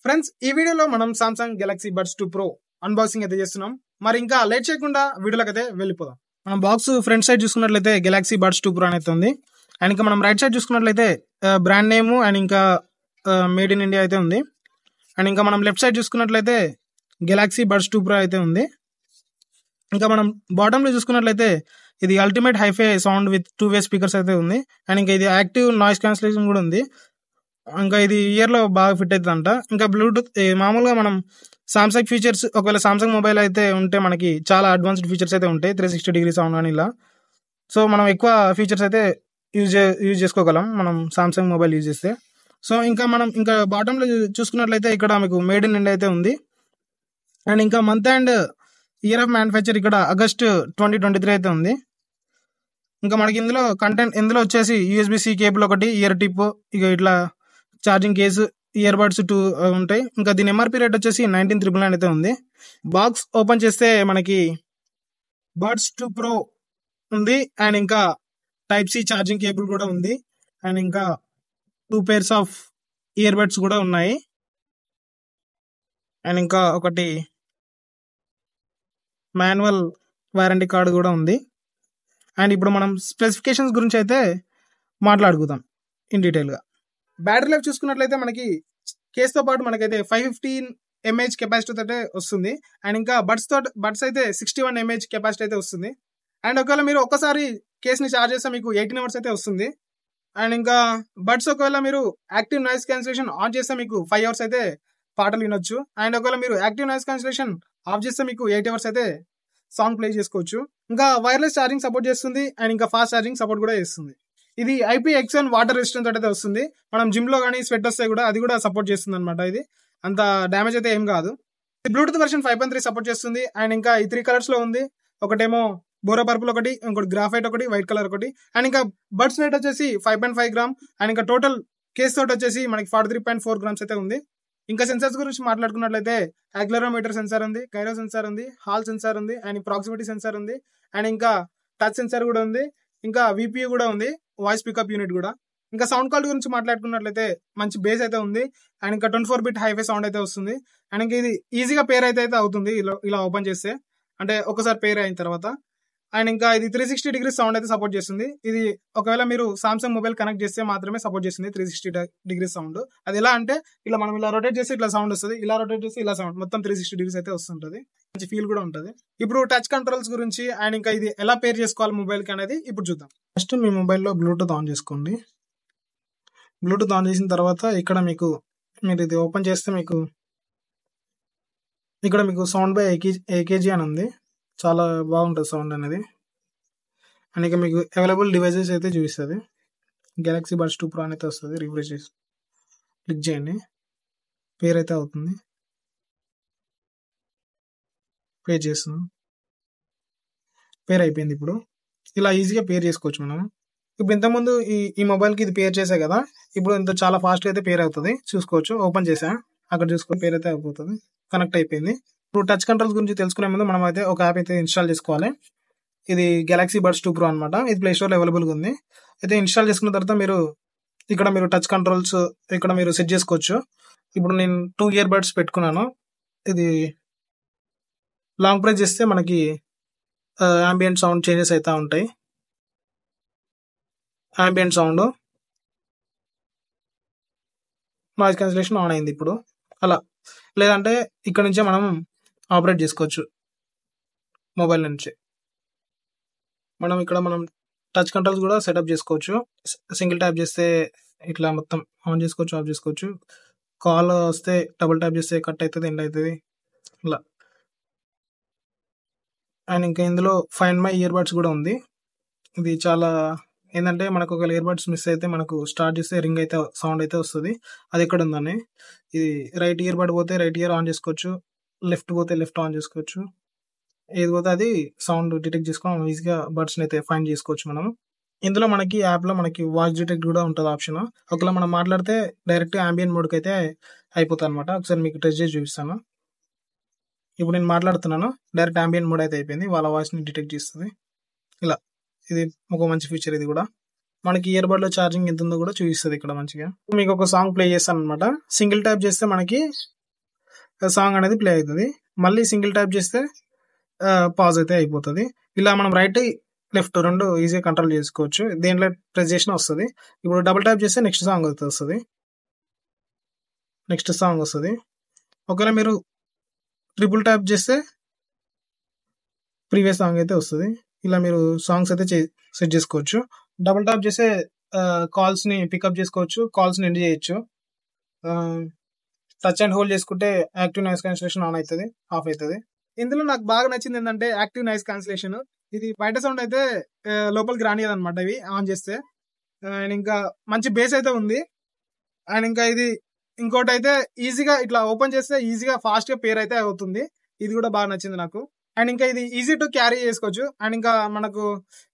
Friends, ఈ వీడియోలో మనం Samsung Galaxy Buds 2 pro unboxing అయితే చేస్తున్నాం. మరి ఇంకా లేట్ చేయకుండా వీడియోలోకి అయితే వెళ్ళిపోదాం. మనం బాక్స్ ఫ్రంట్ సైడ్ చూసుకున్నట్లయితే గెలాక్సీ బడ్స్ 2 ప్రో అనేది ఉంది. అండ్ ఇంకా మనం రైట్ సైడ్ చూసుకున్నట్లయితే బ్రాండ్ నేమ్ అండ్ ఇంకా మేడ్ ఇన్ ఇండియా అయితే ఉంది. అండ్ ఇంకా మనం లెఫ్ట్ సైడ్ చూసుకున్నట్లయితే గెలాక్సీ బడ్స్ 2 ప్రో అయితే ఉంది. ఇంకా మనం బాటమ్ లో చూసుకున్నట్లయితే ఇది అల్టిమేట్ హైఫై సౌండ్ విత్ 2-వే స్పీకర్స్ అయితే ఉంది. అండ్ ఇంకా ఇది యాక్టివ్ నాయిస్ క్యాన్సిలేషన్ కూడా ఉంది. ఇంకా ఇది ఇయర్ లో బాగా ఫిట్ అవుతుందంట. ఇంకా బ్లూటూత్ మామూలుగా మనం సామ్సంగ్ ఫీచర్స్, ఒకవేళ సామ్సంగ్ మొబైల్ అయితే ఉంటే మనకి చాలా అడ్వాన్స్డ్ ఫీచర్స్ అయితే ఉంటాయి, 360 డిగ్రీ సౌండ్ అని ఇలా. సో మనం ఎక్కువ ఫీచర్స్ అయితే యూజ్ చేసుకోగలం మనం సామ్సంగ్ మొబైల్ యూజ్ చేస్తే. సో ఇంకా మనం ఇంకా బాటంలో చూసుకున్నట్లయితే ఇక్కడ మీకు మేడ్ ఇన్ ఇండియా అయితే ఉంది. అండ్ ఇంకా month and year of manufacture ఇక్కడ ఆగస్ట్ 2023 అయితే ఉంది. ఇంకా మనకి ఇందులో వచ్చేసి USB-C కేబుల్ ఒకటి, ఇయర్ టిప్, ఇక ఇట్లా ఛార్జింగ్ కేసు, ఇయర్ బడ్స్ 2 ఉంటాయి. ఇంకా దీని MRP రేట్ వచ్చేసి 19,999 అయితే ఉంది. బాక్స్ ఓపెన్ చేస్తే మనకి బడ్స్ 2 ప్రో ఉంది. అండ్ ఇంకా Type-C ఛార్జింగ్ కేబుల్ కూడా ఉంది. అండ్ ఇంకా 2 pairs ఆఫ్ ఇయర్ బడ్స్ కూడా ఉన్నాయి. అండ్ ఇంకా ఒకటి మాన్యువల్ వారంటీ కార్డు కూడా ఉంది. అండ్ ఇప్పుడు మనం స్పెసిఫికేషన్స్ గురించి అయితే మాట్లాడుకుందాం ఇన్ డీటెయిల్గా. బ్యాటరీ లైఫ్ చూసుకున్నట్లయితే మనకి కేసుతో పాటు మనకైతే 515 mAh కెపాసిటీ అయితే వస్తుంది. అండ్ ఇంకా బడ్స్ అయితే 61 mAh కెపాసిటీ అయితే వస్తుంది. అండ్ ఒకవేళ మీరు ఒక్కసారి కేసుని ఛార్జ్ చేస్తే మీకు 18 hours అయితే వస్తుంది. అండ్ ఇంకా బడ్స్ ఒకవేళ మీరు యాక్టివ్ నాయిస్ క్యాన్సిలేషన్ ఆన్ చేస్తే మీకు 5 hours అయితే పాటలు వినొచ్చు. అండ్ ఒకవేళ మీరు యాక్టివ్ నాయిస్ క్యాన్సిలేషన్ ఆఫ్ చేస్తే మీకు 8 hours అయితే సాంగ్ ప్లే చేసుకోవచ్చు. ఇంకా వైర్లెస్ ఛార్జింగ్ సపోర్ట్ చేస్తుంది. అండ్ ఇంకా ఫాస్ట్ ఛార్జింగ్ సపోర్ట్ కూడా చేస్తుంది. ఇది IPX1 వాటర్ రెసిస్టెన్స్ అయితే వస్తుంది. మనం జిమ్ లో కానీ స్వెట్ వస్తే కూడా అది కూడా సపోర్ట్ చేస్తుంది అనమాట. ఇది అంత డ్యామేజ్ అయితే ఏం కాదు. ఇది బ్లూటూత్ వెర్షన్ 5.3 సపోర్ట్ చేస్తుంది. అండ్ ఇంకా ఈ 3 కలర్స్ లో ఉంది. ఒకటేమో బోరో పర్పుల్ ఒకటి, ఇంకోటి గ్రాఫైట్ ఒకటి, వైట్ కలర్ ఒకటి. అండ్ ఇంకా బడ్స్ వెయిట్ వచ్చేసి 5.5 గ్రామ్. అండ్ ఇంకా టోటల్ కేస్ తోటి వచ్చేసి మనకి 43.4 grams అయితే ఉంది. ఇంకా సెన్సార్స్ గురించి మాట్లాడుకున్నట్లయితే యాక్సిలరోమీటర్ సెన్సార్ ఉంది, గైరో సెన్సార్ ఉంది, హాల్ సెన్సార్ ఉంది, అండ్ ప్రాక్సిమిటీ సెన్సార్ ఉంది. అండ్ ఇంకా టచ్ సెన్సార్ కూడా ఉంది. ఇంకా VPU కూడా ఉంది, వాయిస్ పికప్ యూనిట్ కూడా. ఇంకా సౌండ్ క్వాలిటీ గురించి మాట్లాడుకున్నట్లయితే మంచి బేస్ అయితే ఉంది. అండ్ ఇంకా 24-bit హైఫై సౌండ్ అయితే వస్తుంది. అండ్ ఇంకా ఇది ఈజీగా పేర్ అయితే అవుతుంది ఇలా ఓపెన్ చేస్తే, అంటే ఒకసారి పేర్ అయిన తర్వాత. అండ్ ఇంకా ఇది 360 డిగ్రీ సౌండ్ అయితే సపోర్ట్ చేస్తుంది. ఇది ఒకవేళ మీరు సామ్సంగ్ మొబైల్ కనెక్ట్ చేస్తే మాత్రమే సపోర్ట్ చేస్తుంది 360 డిగ్రీ సౌండ్. అది ఎలా అంటే ఇలా మనం ఇలా రొటేట్ చేస్తే ఇట్లా సౌండ్ వస్తుంది, ఇలా రొటేట్ చేస్తే ఇలా సౌండ్, మొత్తం 360 degrees అయితే వస్తుంటది. మంచి ఫీల్ కూడా ఉంటుంది. ఇప్పుడు టచ్ కంట్రోల్స్ గురించి అండ్ ఇంకా ఇది ఎలా పేర్ చేసుకోవాలి మొబైల్ కి అనేది ఇప్పుడు చూద్దాం. ఫస్ట్ మీ మొబైల్లో బ్లూటూత్ ఆన్ చేసుకోండి. బ్లూటూత్ ఆన్ చేసిన తర్వాత ఇక్కడ మీరు ఇది ఓపెన్ చేస్తే ఇక్కడ మీకు సౌండ్ బై AKG అని ఉంది. చాలా బాగుంటుంది సౌండ్ అనేది. అండ్ ఇక మీకు అవైలబుల్ డివైజెస్ అయితే చూపిస్తుంది. గెలాక్సీ బడ్స్ 2 ప్రో అయితే వస్తుంది. రిఫ్రెష్ చేసి క్లిక్ చేయండి, పేర్ అయితే అవుతుంది. పేర్ చేస్తున్నాం, పేర్ అయిపోయింది. ఇప్పుడు ఇలా ఈజీగా పేర్ చేసుకోవచ్చు మనం. ఇప్పుడు ఇంతకుముందు ఈ మొబైల్కి ఇది పేర్ చేసా కదా, ఇప్పుడు ఇంత చాలా ఫాస్ట్గా అయితే పేర్ అవుతుంది. చూసుకోవచ్చు, ఓపెన్ చేసా, అక్కడ చూసుకొని పేర్ అయితే అయిపోతుంది, కనెక్ట్ అయిపోయింది. ఇప్పుడు టచ్ కంట్రోల్స్ గురించి తెలుసుకునే ముందు మనం అయితే ఒక యాప్ అయితే ఇన్స్టాల్ చేసుకోవాలి. ఇది గెలాక్సీ బడ్స్ 2 ప్రో అనమాట. ఇది ప్లే స్టోర్లో అవైలబుల్గా ఉంది. అయితే ఇన్స్టాల్ చేసుకున్న తర్వాత మీరు టచ్ కంట్రోల్స్ ఇక్కడ మీరు సెట్ చేసుకోవచ్చు. ఇప్పుడు నేను 2 ఇయర్ బడ్స్ పెట్టుకున్నాను. ఇది లాంగ్ ప్రెస్ చేస్తే మనకి ambient సౌండ్ చేంజెస్ అవుతూ ఉంటాయి. ambient sound, noise cancellation on అయింది ఇప్పుడు. అలా లేదంటే ఇక్కడ నుంచే మనం ఆపరేట్ చేసుకోవచ్చు మొబైల్ నుంచి. మనం టచ్ కంట్రోల్స్ కూడా సెటప్ చేసుకోవచ్చు. సింగిల్ ట్యాప్ చేస్తే ఇట్లా మొత్తం ఆన్ చేసుకోవచ్చు, ఆఫ్ చేసుకోవచ్చు. కాల్ వస్తే డబుల్ ట్యాప్ చేస్తే కట్ అవుతుంది, ఎండ్ అవుతుంది, ఇలా. అండ్ ఇంకా ఇందులో ఫైండ్ మై ఇయర్ బడ్స్ కూడా ఉంది. ఇది చాలా ఏంటంటే మనకు ఒక ఇయర్ బడ్స్ మిస్ అయితే మనకు స్టార్ట్ చేస్తే రింగ్ అయితే సౌండ్ అయితే వస్తుంది. అది ఎక్కడ ఉందని, ఇది రైట్ ఇయర్ బడ్ పోతే రైట్ ఇయర్ ఆన్ చేసుకోవచ్చు, లెఫ్ట్ పోతే లెఫ్ట్ ఆన్ చేసుకోవచ్చు. ఏది పోతే అది సౌండ్ డిటెక్ట్ చేసుకొని మనం ఈజీగా బడ్స్ని అయితే ఫైండ్ చేసుకోవచ్చు మనం. ఇందులో యాప్లో మనకి వాయిస్ డిటెక్ట్ కూడా ఉంటుంది ఆప్షన్. ఒకవేళ మనం మాట్లాడితే డైరెక్ట్ ambient మోడ్కి అయితే అయిపోతుంది అనమాట. ఒకసారి మీకు టెస్ట్ చేసి చూపిస్తాను. ఇప్పుడు నేను మాట్లాడుతున్నాను, డైరెక్ట్ ambient మోడ్ అయితే అయిపోయింది, వాళ్ళ వాయిస్ని డిటెక్ట్ చేస్తుంది. ఇలా ఇది ఒక మంచి ఫీచర్ ఇది కూడా. మనకి ఇయర్ బడ్ లో ఛార్జింగ్ ఎంత ఉందో కూడా చూపిస్తుంది ఇక్కడ మంచిగా. మీకు ఒక సాంగ్ ప్లే చేస్తాను అనమాట. సింగిల్ ట్యాప్ చేస్తే మనకి సాంగ్ అనేది ప్లే అవుతుంది. మళ్ళీ సింగిల్ ట్యాప్ చేస్తే పాజ్ అయితే అయిపోతుంది. ఇలా మనం రైట్ లెఫ్ట్ రెండు ఈజీగా కంట్రోల్ చేసుకోవచ్చు. దేంట్లో ప్రెస్ చేసినా వస్తుంది. ఇప్పుడు డబుల్ ట్యాప్ చేస్తే నెక్స్ట్ సాంగ్ అయితే వస్తుంది. నెక్స్ట్ సాంగ్ వస్తుంది. ఒకవేళ మీరు ట్రిపుల్ ట్యాప్ చేస్తే ప్రీవియస్ సాంగ్ అయితే వస్తుంది. ఇలా మీరు సాంగ్స్ అయితే సెట్ చేసుకోవచ్చు. డబుల్ ట్యాప్ చేస్తే కాల్స్ ని పికప్ చేసుకోవచ్చు, కాల్స్ ని ఎండ్ చేయొచ్చు. టచ్ అండ్ హోల్డ్ చేసుకుంటే యాక్టివ్ నాయిస్ క్యాన్సిలేషన్ ఆన్ అవుతుంది, ఆఫ్ అవుతుంది. ఇందులో నాకు బాగా నచ్చింది ఏంటంటే యాక్టివ్ నాయిస్ క్యాన్సిలేషన్. ఇది బయట సౌండ్ అయితే లోపలికి రానియదు అనమాట ఇవి ఆన్ చేస్తే. అండ్ ఇంకా మంచి బేస్ అయితే ఉంది. అండ్ ఇంకా ఇది ఇంకోటి అయితే ఈజీగా ఇట్లా ఓపెన్ చేస్తే ఈజీగా ఫాస్ట్ గా పేర్ అయితే అవుతుంది. ఇది కూడా బాగా నచ్చింది నాకు. అండ్ ఇంకా ఇది ఈజీ టు క్యారీ చేసుకోవచ్చు. అండ్ ఇంకా మనకు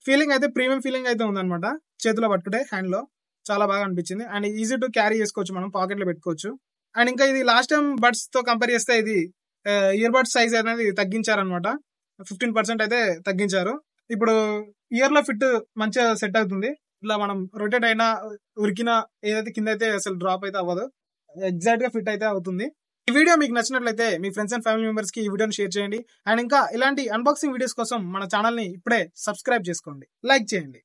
ఫీలింగ్ అయితే ప్రీమియం ఫీలింగ్ అయితే ఉందన్నమాట. చేతిలో పట్టుకుంటే హ్యాండ్ లో చాలా బాగా అనిపించింది. అండ్ ఈజీ టు క్యారీ చేసుకోవచ్చు, మనం పాకెట్ లో పెట్టుకోవచ్చు. అండ్ ఇంకా ఇది లాస్ట్ టైం బడ్స్ తో కంపేర్ చేస్తే ఇది ఇయర్ బడ్స్ సైజ్ అనేది తగ్గించారనమాట. 15% అయితే తగ్గించారు. ఇప్పుడు ఇయర్ లో ఫిట్ మంచిగా సెట్ అవుతుంది. ఇలా మనం రొటేట్ అయినా ఉరికినా ఏదైతే కింద అయితే అసలు డ్రాప్ అయితే అవ్వదు, ఎగ్జాక్ట్ గా ఫిట్ అయితే అవుతుంది. ఈ వీడియో మీకు నచ్చినట్లయితే మీ ఫ్రెండ్స్ అండ్ ఫ్యామిలీ మెంబర్స్ కి ఈ వీడియోని షేర్ చేయండి. అండ్ ఇంకా ఇలాంటి అన్బాక్సింగ్ వీడియోస్ కోసం మన ఛానల్ ని ఇప్పుడే సబ్స్క్రైబ్ చేసుకోండి, లైక్ చేయండి.